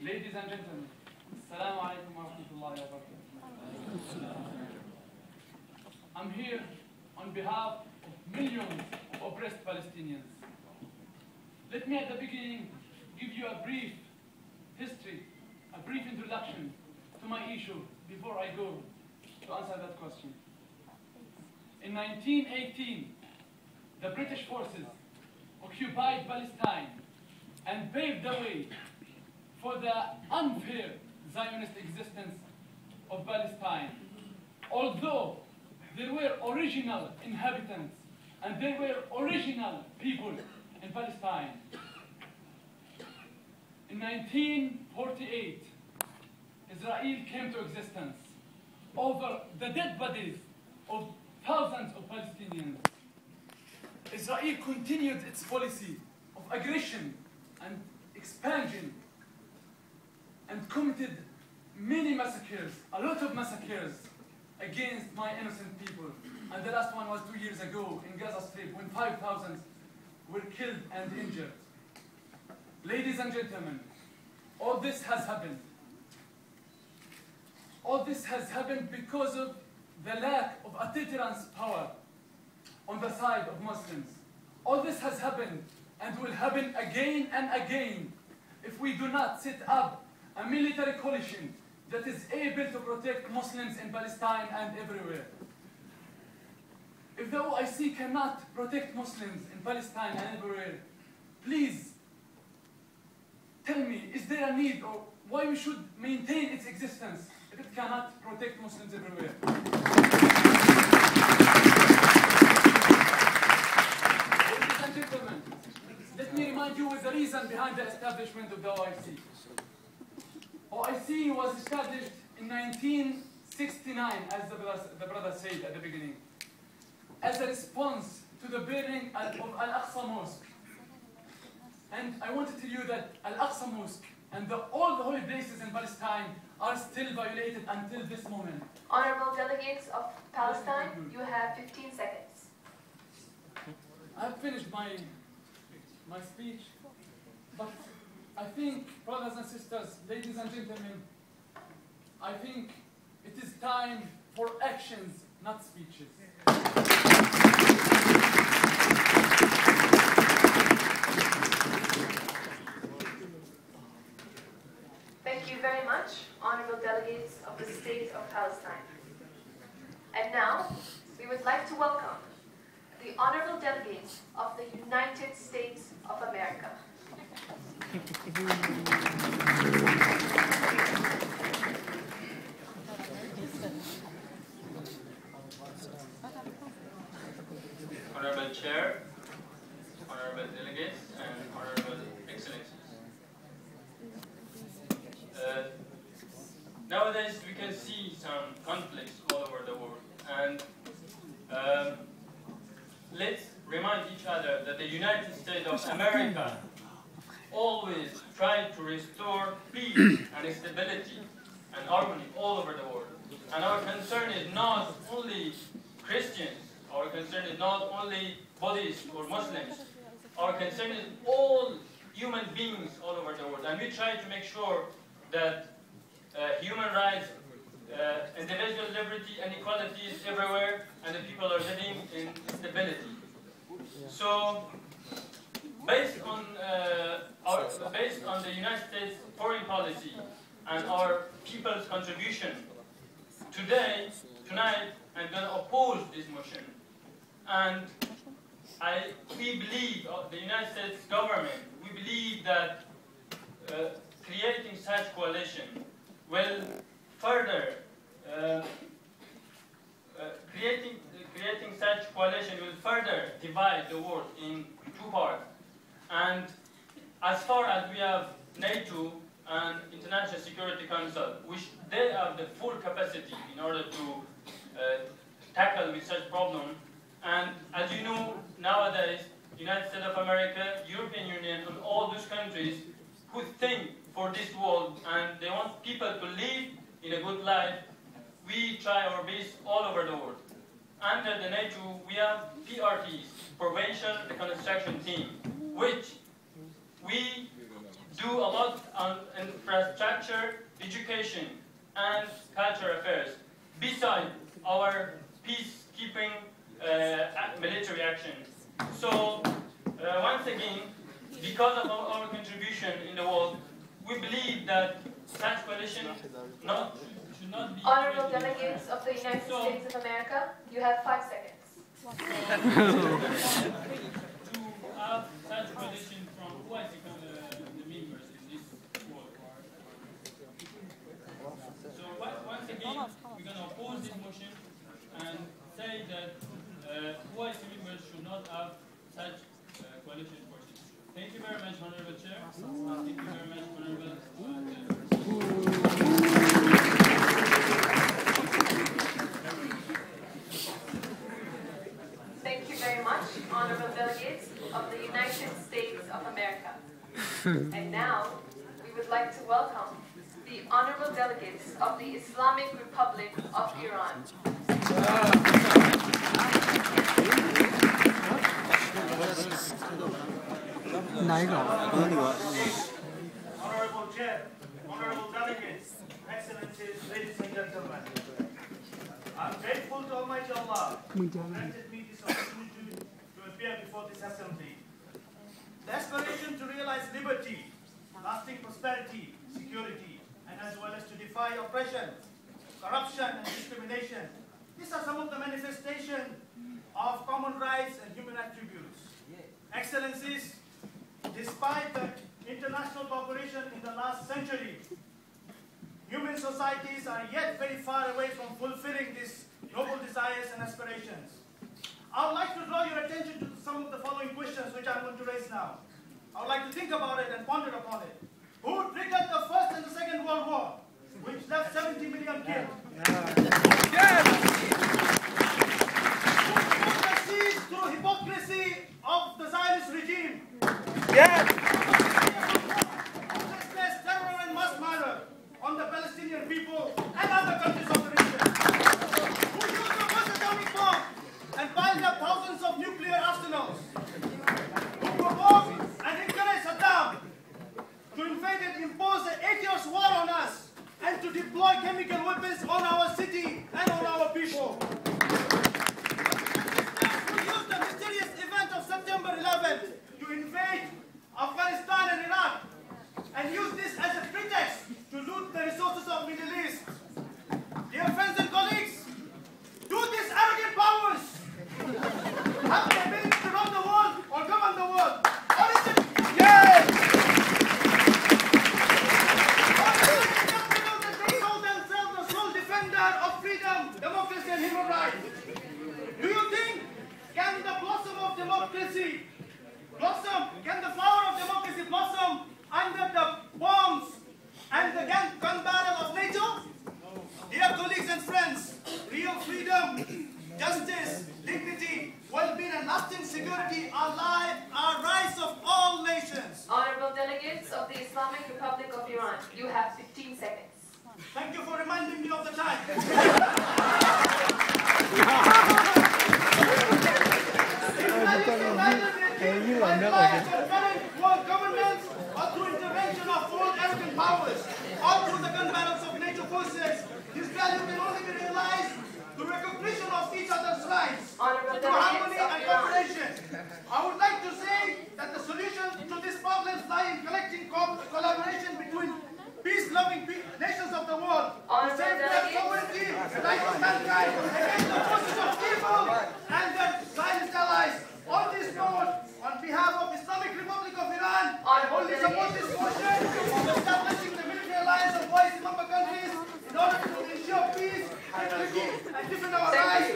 Ladies and gentlemen, Assalamu alaikum wa rahmatullahi wa barakatuh. I'm here on behalf of millions of oppressed Palestinians. Let me at the beginning give you a brief history, a brief introduction to my issue before I go to answer that question. In 1918, the British forces occupied Palestine and paved the way for the unfair Zionist existence of Palestine. Although there were original inhabitants and there were original people in Palestine. In 1948, Israel came to existence over the dead bodies of thousands of Palestinians. Israel continued its policy of aggression and expansion and committed many massacres, a lot of massacres against my innocent people. And the last one was 2 years ago in Gaza Strip when 5,000 were killed and injured. Ladies and gentlemen, all this has happened. All this has happened because of the lack of a deterrence power on the side of Muslims. All this has happened and will happen again and again if we do not set up a military coalition that is able to protect Muslims in Palestine and everywhere. If the OIC cannot protect Muslims in Palestine and everywhere, please tell me, is there a need or why we should maintain its existence if it cannot protect Muslims everywhere? Ladies and gentlemen, let me remind you with the reason behind the establishment of the OIC. OIC was established in 1969, as the brother said at the beginning, as a response to the burning of Al-Aqsa Mosque. And I want to tell you that Al-Aqsa Mosque and all the holy places in Palestine are still violated until this moment. Honorable delegates of Palestine, you have 15 seconds. I have finished my speech, but I think, brothers and sisters, ladies and gentlemen, I think it is time for actions, not speeches. Thank you very much, honorable delegates of the state of Palestine. And now, we would like to welcome the honorable delegates of the United States of America. Honorable Chair, honorable delegates, and honorable excellencies. Nowadays, we can see some conflicts all over the world, and let's remind each other that the United States of America always tried to restore peace and stability and harmony all over the world. And our concern is not only Christians, our concern is not only Buddhists or Muslims, our concern is all human beings all over the world. And we try to make sure that human rights, individual liberty and equality is everywhere, and the people are living in stability. So, based on the United States foreign policy and our people's contribution, tonight, I'm going to oppose this motion. And we believe, the United States government, we believe that creating such coalition will further, creating such coalition will further divide the world in two parts. And as far as we have NATO and International Security Council, which they have the full capacity in order to tackle with such problem. And as you know, nowadays, United States of America, European Union, and all those countries who think for this world and they want people to live in a good life, we try our best all over the world. Under the NATO, we have PRTs, Prevention Reconstruction Team, which we do a lot on infrastructure, education, and cultural affairs, besides our peacekeeping military action. So, once again, because of our contribution in the world, we believe that such coalition should not be... Honorable delegates of the United States of America, you have 5 seconds. To have such coalition from who has become the members in this world. So once again, we're going to oppose this motion and say that OIC members should not have such coalition forces. Thank you very much, Honorable Chair. Thank you very much, Honorable Thank you very much, honorable delegates of the United States of America. And now, we would like to welcome the honorable delegates of the Islamic Republic of Iran. Honorable Chair, honorable delegates, excellencies, ladies and gentlemen. I'm grateful to Almighty Allah who granted me this opportunity to appear before this assembly. The aspiration to realize liberty, lasting prosperity, security, and as well as to defy oppression, corruption, and discrimination. These are some of the manifestations of common rights and human attributes. Excellencies, despite the international cooperation in the last century, human societies are yet very far away from fulfilling these noble desires and aspirations. I would like to draw your attention to some of the following questions which I'm going to raise now. I would like to think about it and ponder upon it. Who triggered the First and the Second World War, which left 70 million killed? Who put the siege through hypocrisy of the Zionist regime? Who expressed terror and mass murder on the Palestinian people and other countries of the region? Who used the first atomic bomb and piled up thousands of nuclear arsenals? Who provoked and encouraged Saddam to invade and impose an 8 years war on us and to deploy chemical weapons on our city and on our people? Who used the mysterious event of September 11th to invade Afghanistan and Iraq and use this as a pretext to loot the resources of the Middle East? Dear friends and colleagues, do these arrogant powers have the ability to run the world or govern the world? Or is it acceptable that they call themselves the sole defender of freedom, democracy, and human rights? Do you think, can the blossom of democracy blossom, can the flower of democracy blossom under the bombs and the gun barrel of NATO? Dear colleagues and friends, real freedom, justice, dignity, well-being, and lasting security are rights of all nations. Honorable delegates of the Islamic Republic of Iran, you have 15 seconds. Thank you for reminding me of the time. World governments or through intervention of foreign arrogant powers or through the gun barrels of NATO forces, this value can only be realized through recognition of each other's rights, through harmony and cooperation. I would like to say that the solution to these problems lie in collecting collaboration between peace-loving nations of the world to save their sovereignty, the rights of mankind, against the forces of evil and their Zionist allies. On this note, on behalf of Islamic Republic of Iran, I wholly support this motion of establishing the military alliance of OIC member countries in order to ensure peace, stability, and defend our rights.